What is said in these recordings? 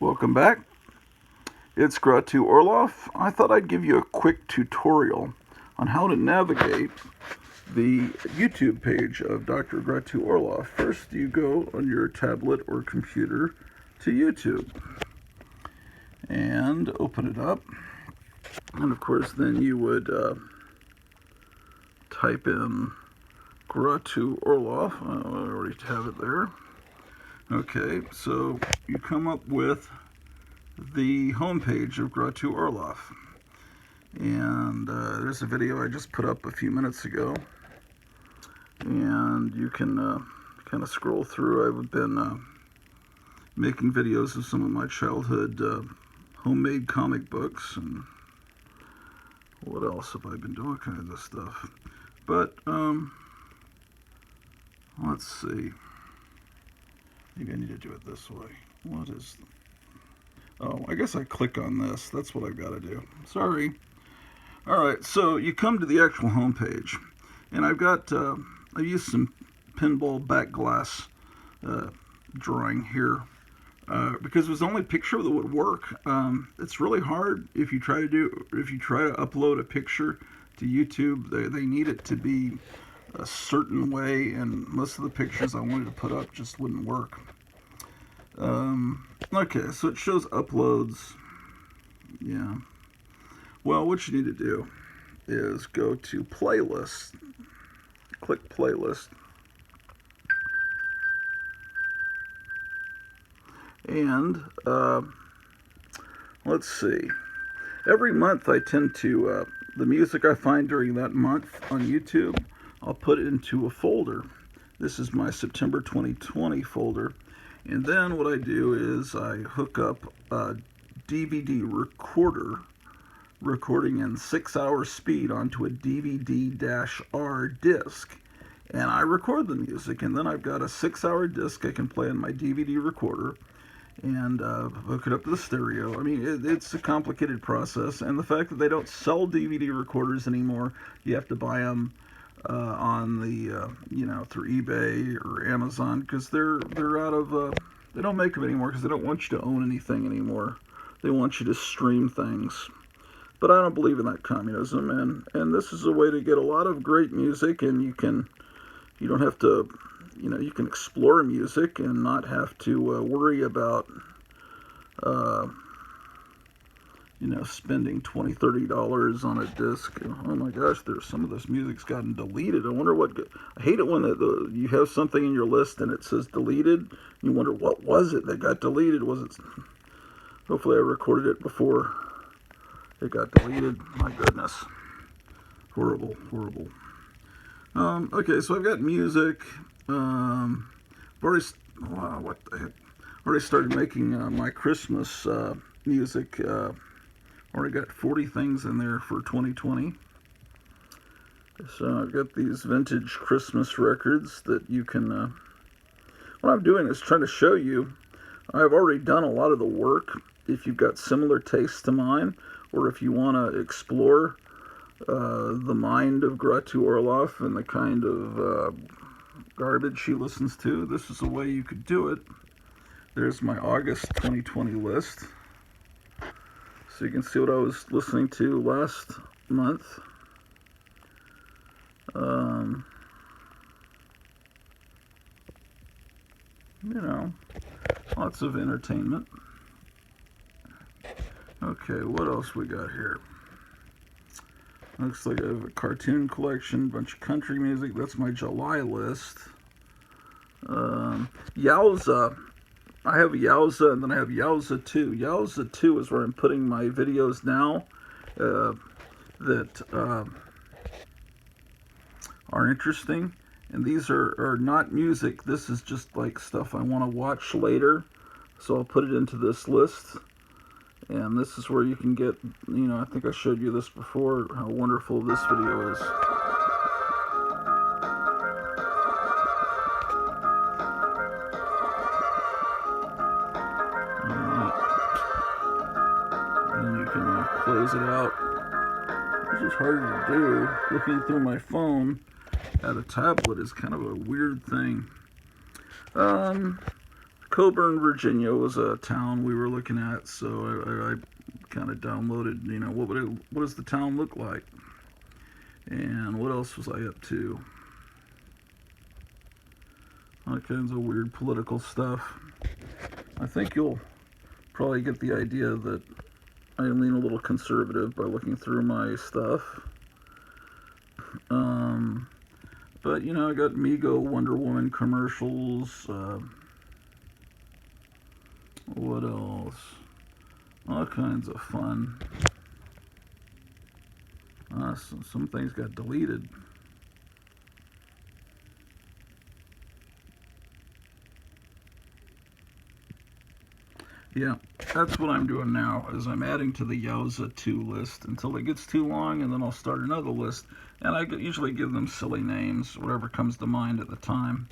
Welcome back. It's Grottu Orloff. I thought I'd give you a quick tutorial on how to navigate the YouTube page of Dr. Grottu Orloff. First, you go on your tablet or computer to YouTube and open it up. And of course, then you would type in Grottu Orloff. I already have it there. Okay, so you come up with the homepage of Grottu Orloff, and there's a video I just put up a few minutes ago, and you can kind of scroll through. I've been making videos of some of my childhood homemade comic books, and what else have I been doing? Kind of stuff. But let's see. Maybe I need to do it this way. What is... Oh, I guess I click on this. That's what I've got to do. Sorry. Alright, so you come to the actual home page. And I've got... I used some pinball back glass drawing here. Because it was the only picture that would work. It's really hard if you try to upload a picture to YouTube. They need it to be a certain way, and most of the pictures I wanted to put up just wouldn't work. Okay, so it shows uploads. Yeah. Well, what you need to do is go to playlist. Click playlist. And let's see. Every month I tend to, the music I find during that month on YouTube, I'll put it into a folder. This is my September 2020 folder. And then what I do is I hook up a DVD recorder, recording in 6-hour speed onto a DVD-R disc. And I record the music, and then I've got a 6-hour disc I can play on my DVD recorder and hook it up to the stereo. I mean, it's a complicated process, and the fact that they don't sell DVD recorders anymore, you have to buy them on the through eBay or Amazon, because they're out of they don't make them anymore because they don't want you to own anything anymore. They want you to stream things. But I don't believe in that communism, and this is a way to get a lot of great music, and you don't have to, you can explore music and not have to worry about spending $20, $30 on a disc. Oh my gosh, there's some of this music's gotten deleted. I wonder what... I hate it when you have something in your list and it says deleted. You wonder, what was it that got deleted? Was it... Hopefully I recorded it before it got deleted. My goodness. Horrible, horrible. Okay, so I've got music. I've already... Wow, what the heck? Already started making my Christmas music. Already got 40 things in there for 2020. So I've got these vintage Christmas records that you can... what I'm doing is trying to show you, I've already done a lot of the work. If you've got similar tastes to mine, or if you want to explore the mind of Grottu Orloff and the kind of garbage she listens to, this is a way you could do it. There's my August 2020 list. So you can see what I was listening to last month. Lots of entertainment. Okay, what else we got here? Looks like I have a cartoon collection, bunch of country music. That's my July list. Yowza. I have Yowza, and then I have Yowza 2. Yowza 2 is where I'm putting my videos now that are interesting. And these are not music. This is just like stuff I want to watch later. So I'll put it into this list. And this is where you can get, I think I showed you this before, how wonderful this video is. Close it out. This is harder to do. Looking through my phone at a tablet is kind of a weird thing. Coburn, Virginia was a town we were looking at, so I kind of downloaded, what does the town look like? And what else was I up to? All kinds of weird political stuff. I think you'll probably get the idea that I lean a little conservative by looking through my stuff. But, I got Mego Wonder Woman commercials. What else? All kinds of fun. Some things got deleted. Yeah, that's what I'm doing now, is I'm adding to the Yowza 2 list until it gets too long, and then I'll start another list. And I usually give them silly names, whatever comes to mind at the time.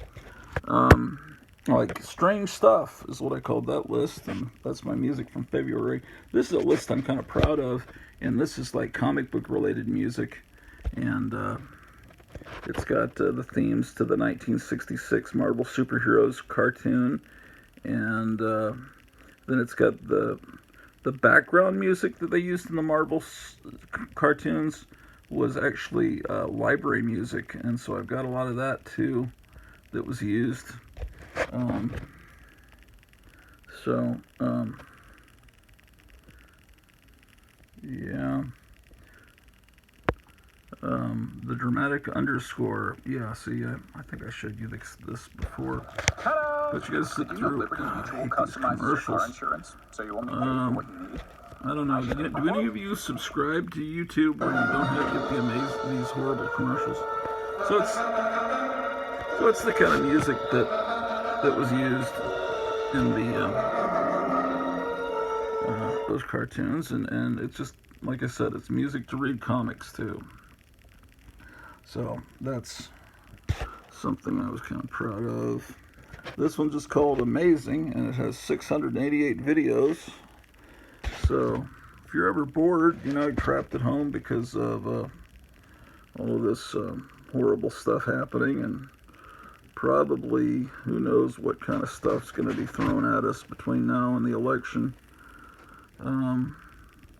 Like Strange Stuff is what I called that list, and that's my music from February. This is a list I'm kind of proud of, and this is like comic book related music. And it's got the themes to the 1966 Marvel Superheroes cartoon, and then it's got the background music that they used in the Marvel cartoons was actually library music, and so I've got a lot of that too that was used. Yeah. The dramatic underscore. Yeah, see, I think I showed you this before. But you guys sit through commercials. So you only pay for what you need. I don't know. Do any of you subscribe to YouTube where you don't have to get these horrible commercials? So it's the kind of music that was used in the those cartoons, and it's just, like I said, it's music to read comics too. So that's something I was kind of proud of. This one's just called Amazing, and it has 688 videos. So if you're ever bored, trapped at home because of all of this horrible stuff happening, and probably who knows what kind of stuff's going to be thrown at us between now and the election.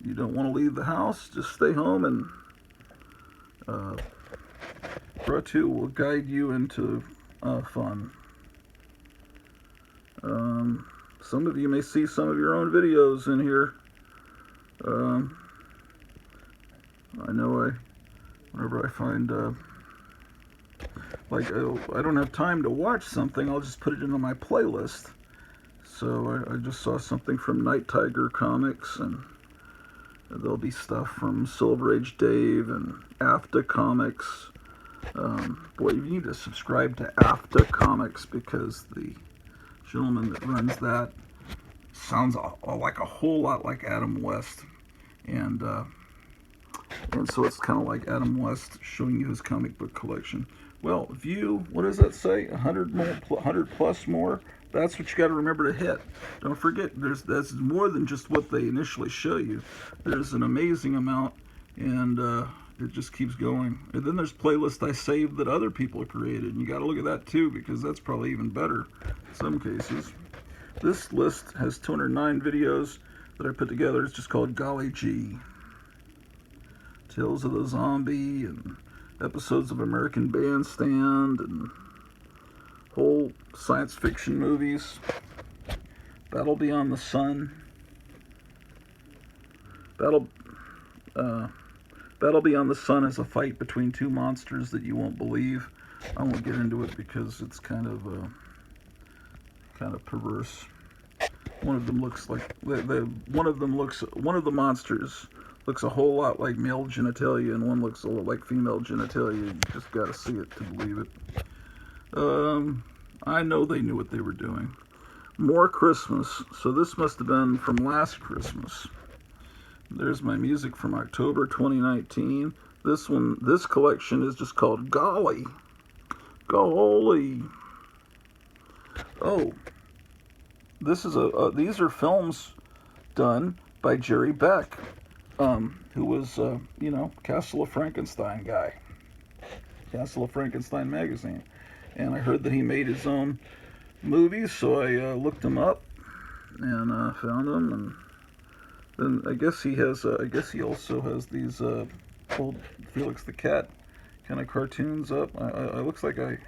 You don't want to leave the house, just stay home, and Grottu will guide you into fun. Some of you may see some of your own videos in here. I know whenever I find, I don't have time to watch something, I'll just put it into my playlist. So I just saw something from Night Tiger Comics, and there'll be stuff from Silver Age Dave and AFTA Comics. Boy, you need to subscribe to AFTA Comics, because the gentleman that runs that sounds like a whole lot like Adam West, and so it's kind of like Adam West showing you his comic book collection. Well, view, what does that say? 100 plus more. That's what you got to remember to hit. Don't forget, that's more than just what they initially show you. There's an amazing amount, and it just keeps going. And then there's playlists I saved that other people created, and you got to look at that too, because that's probably even better in some cases. This list has 209 videos that I put together. It's just called Golly Gee. Tales of the Zombie, and episodes of American Bandstand, and whole science fiction movies. Battle Beyond the Sun. Battle Beyond the Sun is a fight between two monsters that you won't believe. I won't get into it because it's kind of perverse. One of them looks like one of the monsters looks a whole lot like male genitalia, and one looks a lot like female genitalia. You just got to see it to believe it. I know they knew what they were doing. More Christmas. So this must have been from last Christmas. There's my music from October 2019. This collection is just called Golly. Golly. Oh, this is these are films done by Jerry Beck, who was, Castle of Frankenstein guy. Castle of Frankenstein magazine. And I heard that he made his own movies, so I looked them up and found them, and then I guess he has. I guess he also has these old Felix the Cat kind of cartoons up. I looks like I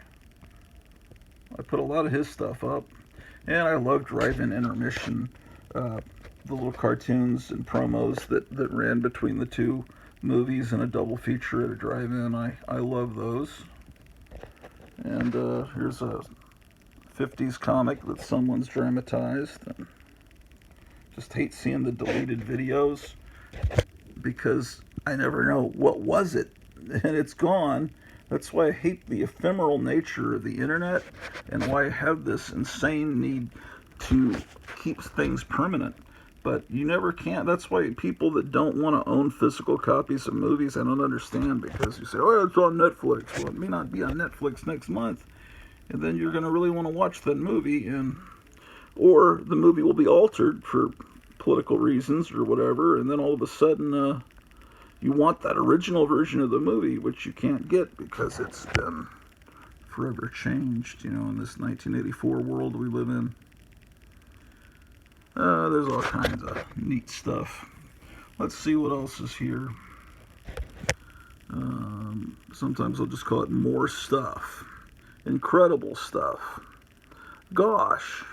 put a lot of his stuff up, and I love Drive-In Intermission, the little cartoons and promos that ran between the two movies in a double feature at a drive-in. I love those. And here's a 50s comic that someone's dramatized. And just hate seeing the deleted videos because I never know what was it, and it's gone. That's why I hate the ephemeral nature of the internet, and why I have this insane need to keep things permanent. But you never can. That's why people that don't want to own physical copies of movies, I don't understand, because you say, oh, it's on Netflix. Well, it may not be on Netflix next month, and then you're going to really want to watch that movie, or the movie will be altered for political reasons or whatever, and then all of a sudden you want that original version of the movie, which you can't get because it's been forever changed, in this 1984 world we live in. There's all kinds of neat stuff. Let's see what else is here. Sometimes I'll just call it more stuff. Incredible stuff. Gosh.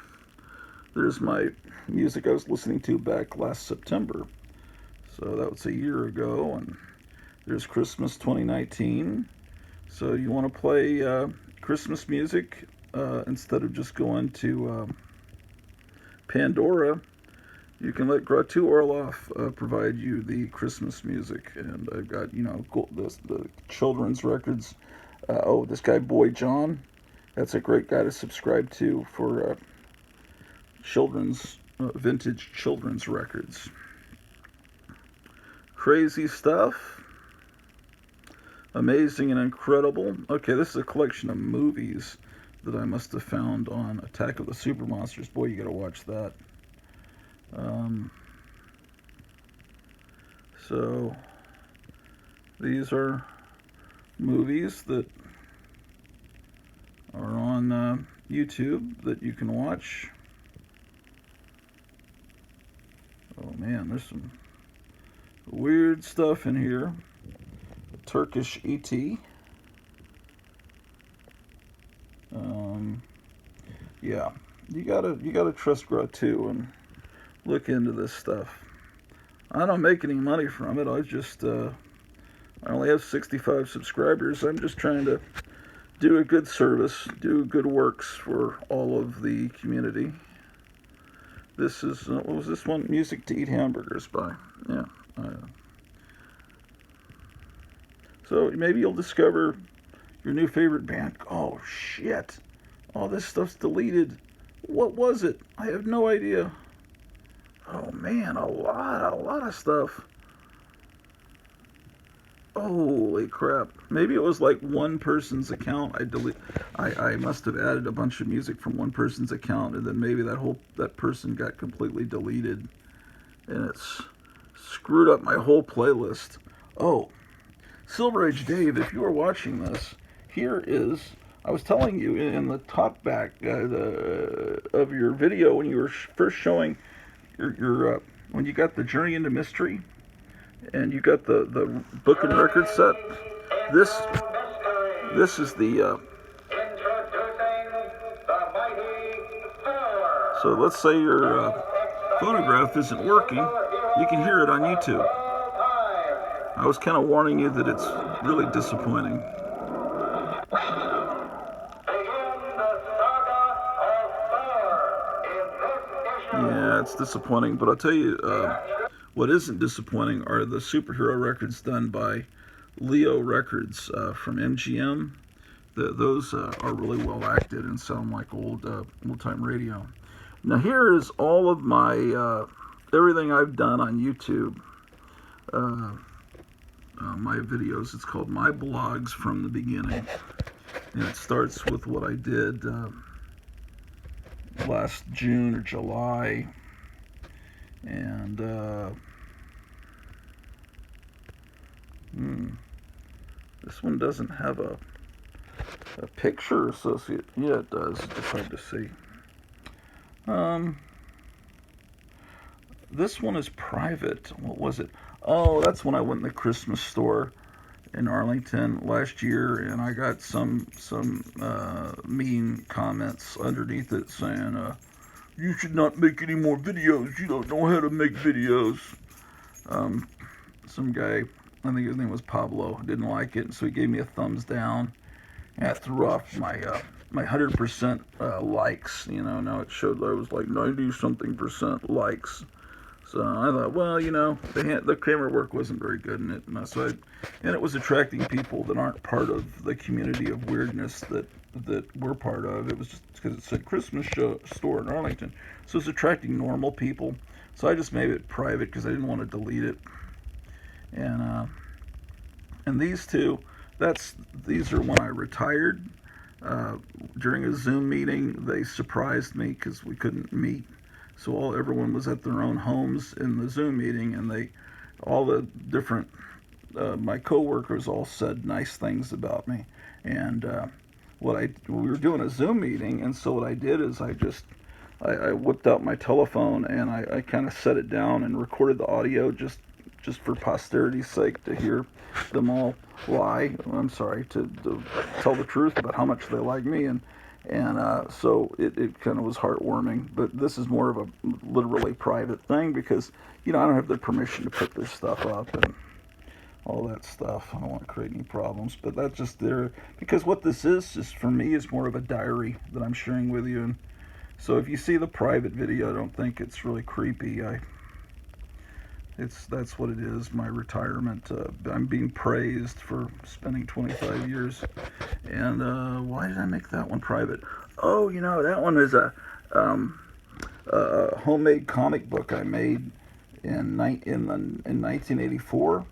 There's my music I was listening to back last September. So that was a year ago. And there's Christmas 2019. So you want to play Christmas music instead of just going to Pandora. You can let Grottu Orloff provide you the Christmas music. And I've got, the children's records. This guy, Boy John. That's a great guy to subscribe to for vintage children's records. Crazy stuff. Amazing and incredible. Okay, this is a collection of movies that I must have found on Attack of the Super Monsters. Boy, you gotta watch that. So these are movies that are on YouTube that you can watch. Oh man, there's some weird stuff in here. Turkish ET. Yeah, you gotta trust Grottu and look into this stuff. I don't make any money from it. I only have 65 subscribers. I'm just trying to do a good service, do good works for all of the community. This is, what was this one? Music to Eat Hamburgers by, yeah. So maybe you'll discover your new favorite band. Oh, shit. All this stuff's deleted. What was it? I have no idea. Oh, man, a lot of stuff. Holy crap. Maybe it was like one person's account. I must have added a bunch of music from one person's account, and then maybe that person got completely deleted, and it's screwed up my whole playlist. Oh, Silver Age Dave, if you are watching this, here is, I was telling you in the talk back of your video when you were first showing your when you got the Journey into Mystery, and you got the book and record set. This is the so let's say your phonograph isn't working, you can hear it on YouTube. I was kind of warning you that it's really disappointing. Yeah, it's disappointing, but I'll tell you what isn't disappointing are the superhero records done by Leo Records from MGM. Those are really well acted and sound like old-time radio. Now here is all of my everything I've done on YouTube. My videos. It's called My Blogs from the Beginning, and it starts with what I did last June or July, and this one doesn't have a picture associated. Yeah, it does. It's just hard to see. Um, this one is private. What was it? Oh, that's when I went in the Christmas store in Arlington last year, and I got some mean comments underneath it saying, "You should not make any more videos. You don't know how to make videos." Um, some guy, I think his name was Pablo, didn't like it, so he gave me a thumbs down. And I threw off my 100% likes. Now it showed that I was like 90 something percent likes. So I thought, well, the camera work wasn't very good in it, and it was attracting people that aren't part of the community of weirdness that we're part of. It was just because it said Christmas store in Arlington, so it's attracting normal people. So I just made it private because I didn't want to delete it. And these two, these are when I retired. During a Zoom meeting, they surprised me because we couldn't meet. So everyone was at their own homes in the Zoom meeting, and all the different, my coworkers all said nice things about me. And we were doing a Zoom meeting, and so what I did is I whipped out my telephone and I kind of set it down and recorded the audio just for posterity's sake to hear them all lie. I'm sorry, to tell the truth about how much they like me, and so it kind of was heartwarming. But this is more of a literally private thing because I don't have their permission to put this stuff up and all that stuff. I don't want to create any problems, but that's just there because what this is for me is more of a diary that I'm sharing with you. And so if you see the private video, I don't think it's really creepy. That's what it is. My retirement. I'm being praised for spending 25 years. And why did I make that one private? Oh, that one is a homemade comic book I made in 1984,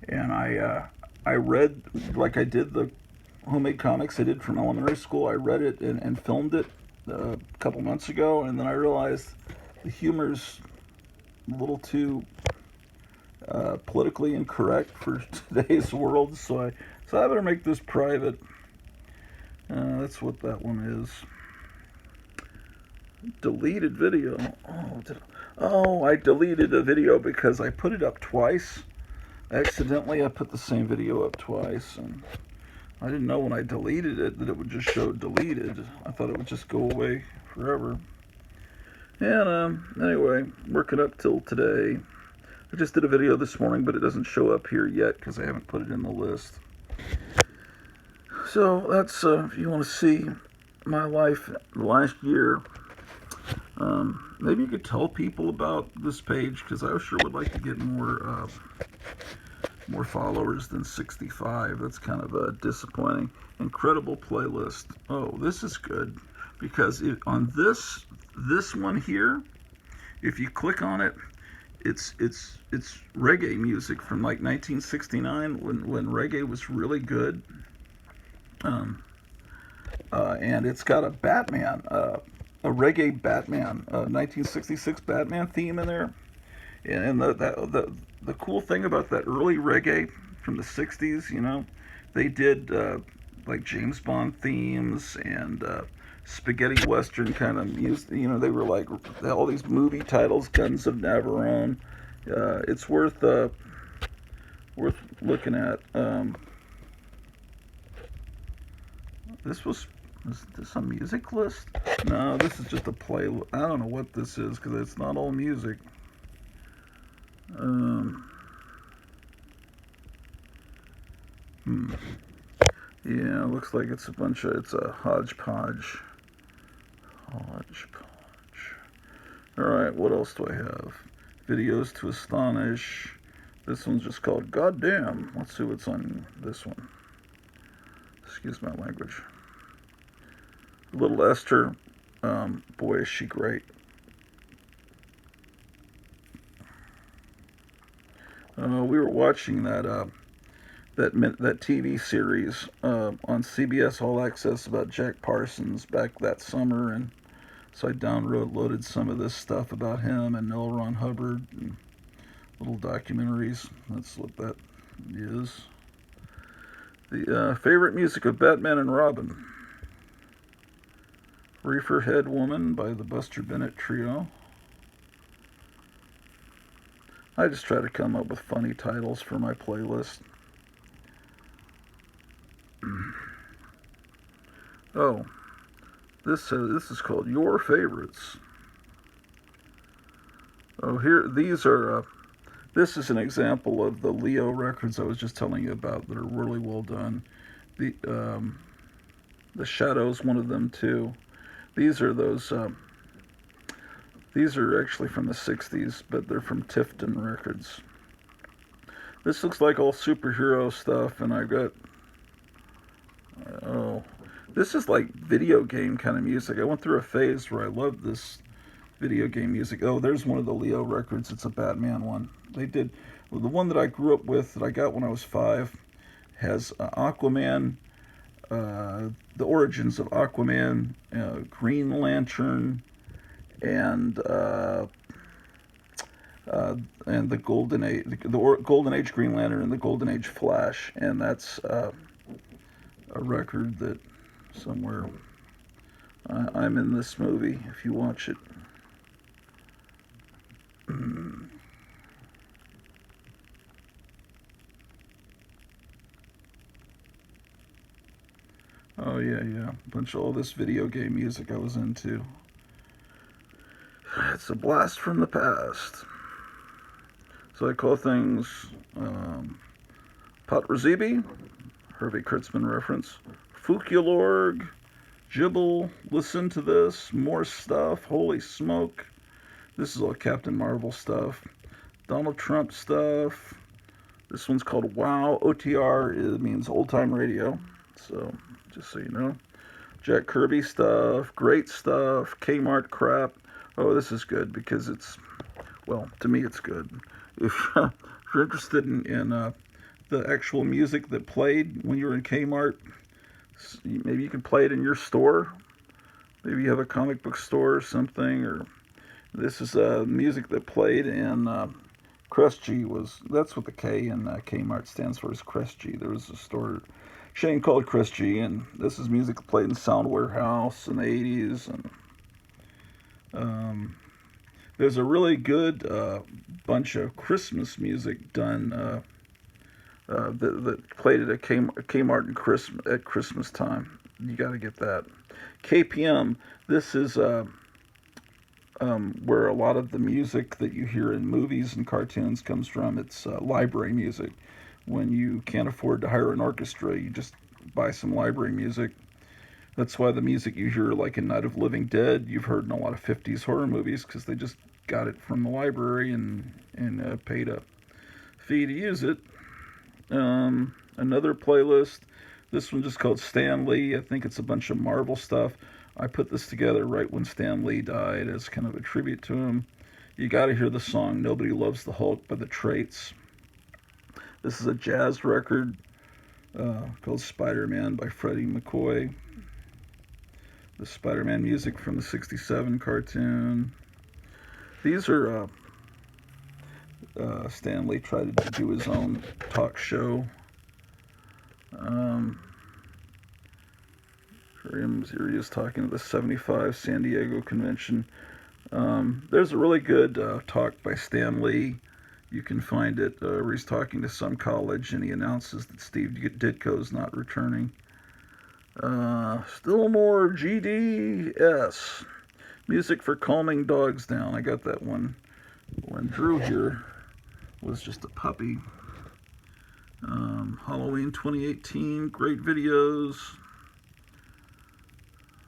and I read, like I did the homemade comics I did from elementary school. I read it and filmed it a couple months ago, and then I realized the humor's a little too politically incorrect for today's world, so I better make this private. That's what that one is. Deleted video. I deleted a video because I put it up twice. Accidentally, I put the same video up twice, and I didn't know when I deleted it that it would just show deleted. I thought it would just go away forever. And anyway, working up till today. I just did a video this morning, but it doesn't show up here yet because I haven't put it in the list. So that's if you want to see my life last year. Maybe you could tell people about this page because I sure would like to get more followers than 65. That's kind of disappointing. Incredible playlist. Oh, this is good because on this one here, if you click on it, it's reggae music from like 1969 when reggae was really good. And it's got a Batman, a reggae Batman, 1966 Batman theme in there. And the cool thing about that early reggae from the 60s, they did like James Bond themes and spaghetti western kind of music. They were like all these movie titles, Guns of Navarone. It's worth looking at. Is this a music list? No, this is just a play. I don't know what this is because it's not all music. Yeah, it looks like it's a hodgepodge. Alright, what else do I have? Videos to astonish. This one's just called Goddamn. Let's see what's on this one. Excuse my language. Little Esther. Boy, is she great. We were watching that TV series on CBS All Access about Jack Parsons back that summer, and so I downloaded some of this stuff about him and L. Ron Hubbard and little documentaries. That's what that is. The favorite music of Batman and Robin. Reefer Head Woman by the Buster Bennett Trio. I just try to come up with funny titles for my playlist. Oh, this is called Your Favorites. Oh, here, these are, this is an example of the Leo records I was just telling you about that are really well done. The Shadow's one of them too. These are those, these are actually from the 60s, but they're from Tifton Records. This looks like all superhero stuff, and I've got, oh, this is like video game kind of music. I went through a phase where I loved this video game music. Oh, there's one of the Leo records. It's a Batman one. They did, well, the one that I grew up with, that I got when I was 5, has Aquaman, the origins of Aquaman, Green Lantern, and the Golden Age, the Golden Age Green Lantern, and the Golden Age Flash, and that's a record that somewhere I'm in this movie. If you watch it. Oh yeah, a bunch of all this video game music I was into. It's a blast from the past. So I call things Potrezibi, Hervey Kurtzman reference, Fukulorg, Jibble, Listen to This, More Stuff, Holy Smoke. This is all Captain Marvel stuff. Donald Trump stuff. This one's called Wow. OTR means old time radio. So, just so you know. Jack Kirby stuff, great stuff, Kmart crap. Oh, this is good because it's, well, to me it's good. If you're interested in the actual music that played when you were in Kmart, maybe you can play it in your store. Maybe you have a comic book store or something, or this is music that played in Crest-G that's what the K in Kmart stands for, is Crest-G. There was a store chain called Crest-G, and this is music that played in Sound Warehouse in the 80s. And there's a really good bunch of Christmas music done that played at a Kmart at Christmas time. You got to get that. KPM, this is where a lot of the music that you hear in movies and cartoons comes from. It's library music. When you can't afford to hire an orchestra, you just buy some library music. That's why the music you hear, like in Night of the Living Dead, you've heard in a lot of 50s horror movies, because they just got it from the library and paid a fee to use it. Another playlist, this one just called Stan Lee. I think it's a bunch of Marvel stuff. I put this together right when Stan Lee died as kind of a tribute to him. You got to hear the song Nobody Loves the Hulk by the Traits. This is a jazz record called Spider-Man by Freddie McCoy. The Spider-Man music from the 67 cartoon. These are Stan Lee tried to do his own talk show. Here he is talking at the 75 San Diego convention. There's a really good talk by Stan Lee. You can find it where he's talking to some college and he announces that Steve Ditko's not returning. Still more GDS. Music for calming dogs down. I got that one when Drew here was just a puppy. Halloween 2018, great videos.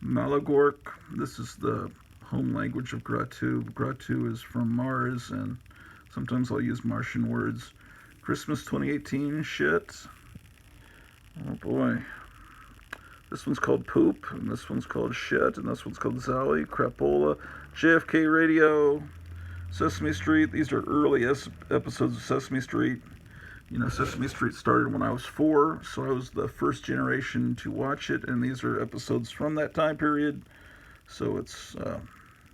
Malagork, this is the home language of Grottu. Grottu is from Mars, and sometimes I'll use Martian words. Christmas 2018 shit. Oh boy. This one's called Poop, and this one's called Shit, and this one's called Zally, Crapola, JFK Radio, Sesame Street. These are early episodes of Sesame Street. You know, Sesame Street started when I was 4, so I was the first generation to watch it, and these are episodes from that time period, so it's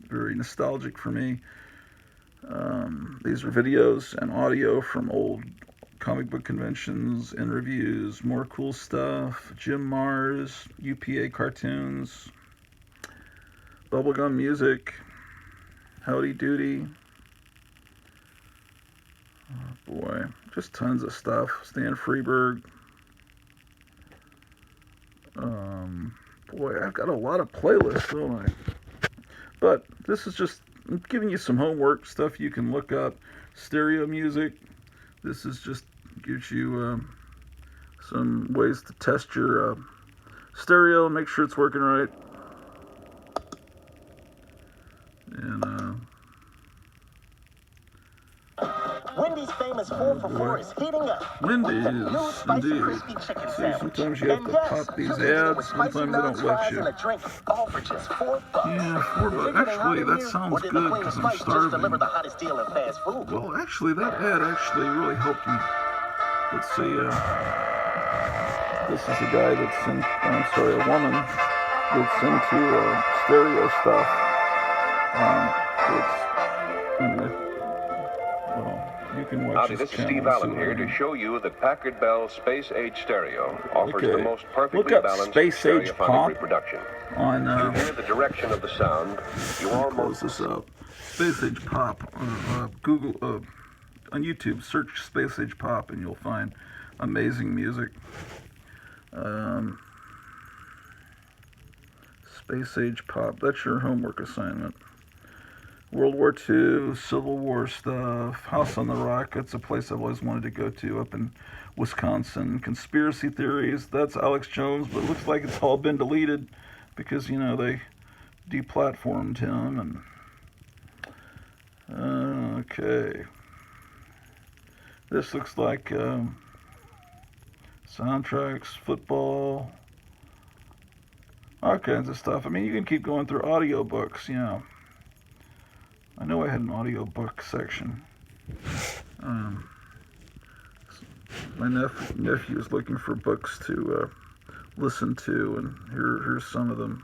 very nostalgic for me. These are videos and audio from old comic book conventions, interviews, more cool stuff, Jim Mars, UPA cartoons. Bubblegum Music, Howdy Doody. Oh boy, just tons of stuff. Stan Freberg. Boy, I've got a lot of playlists, don't I? But this is just giving you some homework stuff you can look up. Stereo music. This is just gives you some ways to test your stereo, make sure it's working right. And Wendy's famous 4 for 4 is heating up. Wendy's, indeed. See, sometimes you have to pop these ads, sometimes they don't let you. All for just $4. Yeah, $4. Actually, that sounds good because I'm starving. Well, actually, that ad actually really helped me. Let's see, this is a guy that's in, I'm sorry, a woman that's into stereo stuff. You can watch Howdy, this is Steve Allen here to show you that Packard Bell Space Age Stereo offers the most perfectly balanced Space Age stereophonic Pop reproduction. on To hear the direction of the sound, you almost... close this up. Space Age Pop on Google, on YouTube, search Space Age Pop and you'll find amazing music. Space Age Pop, that's your homework assignment. World War II, Civil War stuff, House on the Rock, that's a place I've always wanted to go to up in Wisconsin. Conspiracy theories, that's Alex Jones, but it looks like it's all been deleted because, you know, they deplatformed him. And okay. This looks like soundtracks, football, all kinds of stuff. I mean, you can keep going through audiobooks, you know. I know I had an audiobook section. My nephew is looking for books to listen to, and here's some of them.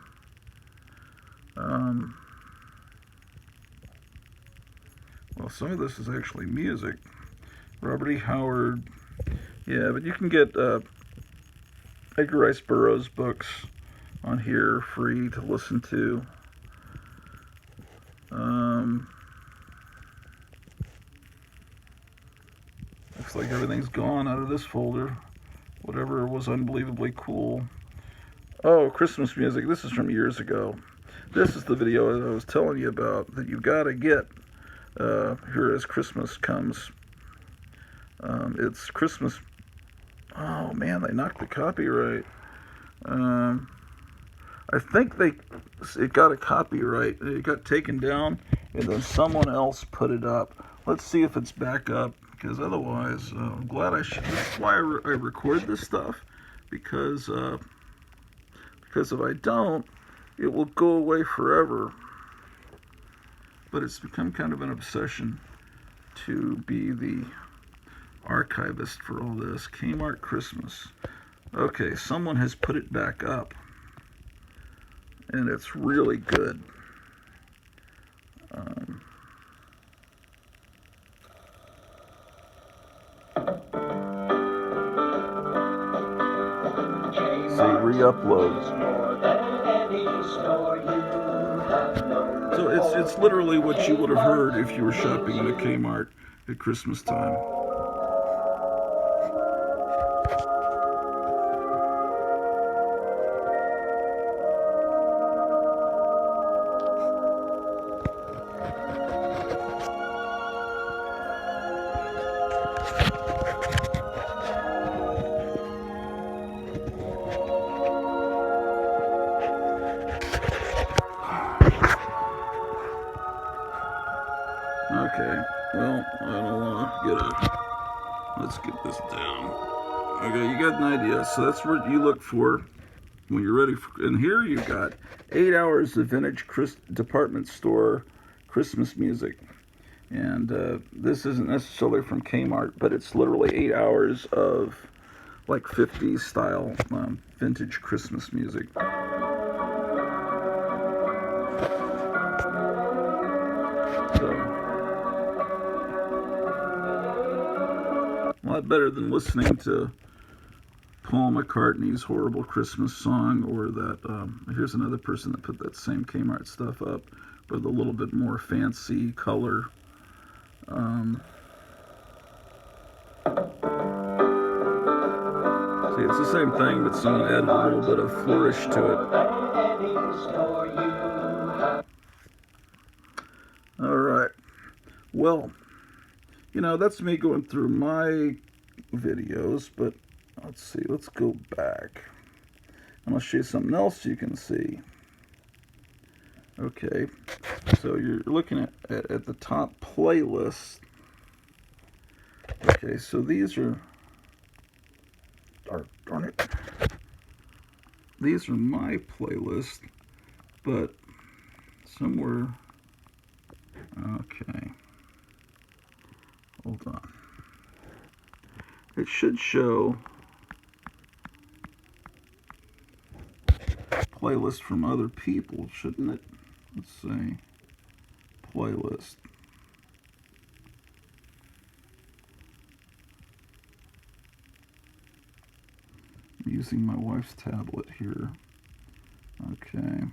Well, some of this is actually music. Robert E. Howard. Yeah, but you can get Edgar Rice Burroughs books on here free to listen to. Looks like everything's gone out of this folder. Whatever was unbelievably cool. Oh, Christmas music. This is from years ago. This is the video I was telling you about that you've got to get here as Christmas comes. It's Christmas. Oh man, they knocked the copyright. I think it got a copyright. It got taken down, and then someone else put it up. Let's see if it's back up, because otherwise, I'm glad I should. That's why I record this stuff, because if I don't, it will go away forever. But it's become kind of an obsession to be the archivist for all this. Kmart Christmas. Okay, someone has put it back up, and it's really good. See, re-upload. So it's literally what you would have heard if you were shopping at a Kmart at Christmas time. Okay, well, I don't want to get let's get this down. Okay, you got an idea. So that's what you look for when you're ready for, and here you've got 8 hours of vintage department store Christmas music. And this isn't necessarily from Kmart, but it's literally 8 hours of like 50s style vintage Christmas music. A lot better than listening to Paul McCartney's Horrible Christmas Song, or that, here's another person that put that same Kmart stuff up, with a little bit more fancy color. See, it's the same thing, but someone added a little bit of flourish to it. Alright, well, you know, that's me going through my videos, but let's see, let's go back. I'm going to show you something else you can see. Okay, so you're looking at the top playlist. Okay, so these are, darn it, these are my playlist, but somewhere, okay, hold on. It should show playlist from other people, shouldn't it? Let's see, playlist. I'm using my wife's tablet here. Okay.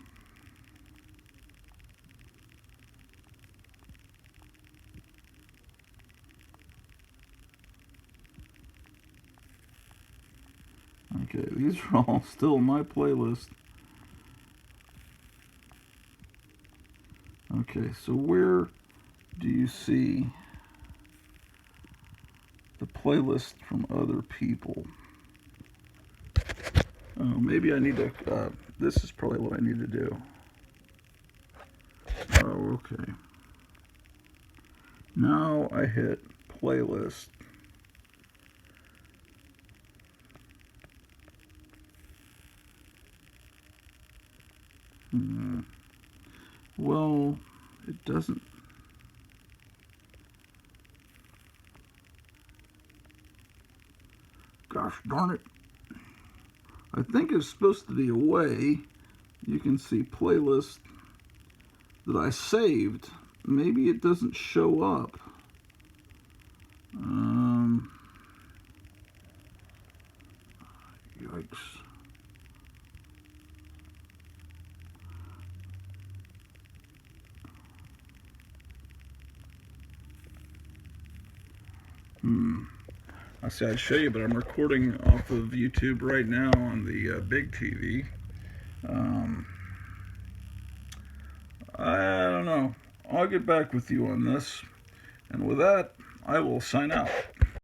Okay, these are all still my playlist. Okay, so where do you see the playlist from other people? Oh, maybe I need to, this is probably what I need to do. Oh, okay. Now I hit playlist. Well, it doesn't. Gosh darn it. I think it's supposed to be a way you can see playlist that I saved. Maybe it doesn't show up. Yikes. I say I'd show you, but I'm recording off of YouTube right now on the big TV. I don't know. I'll get back with you on this. And with that, I will sign out.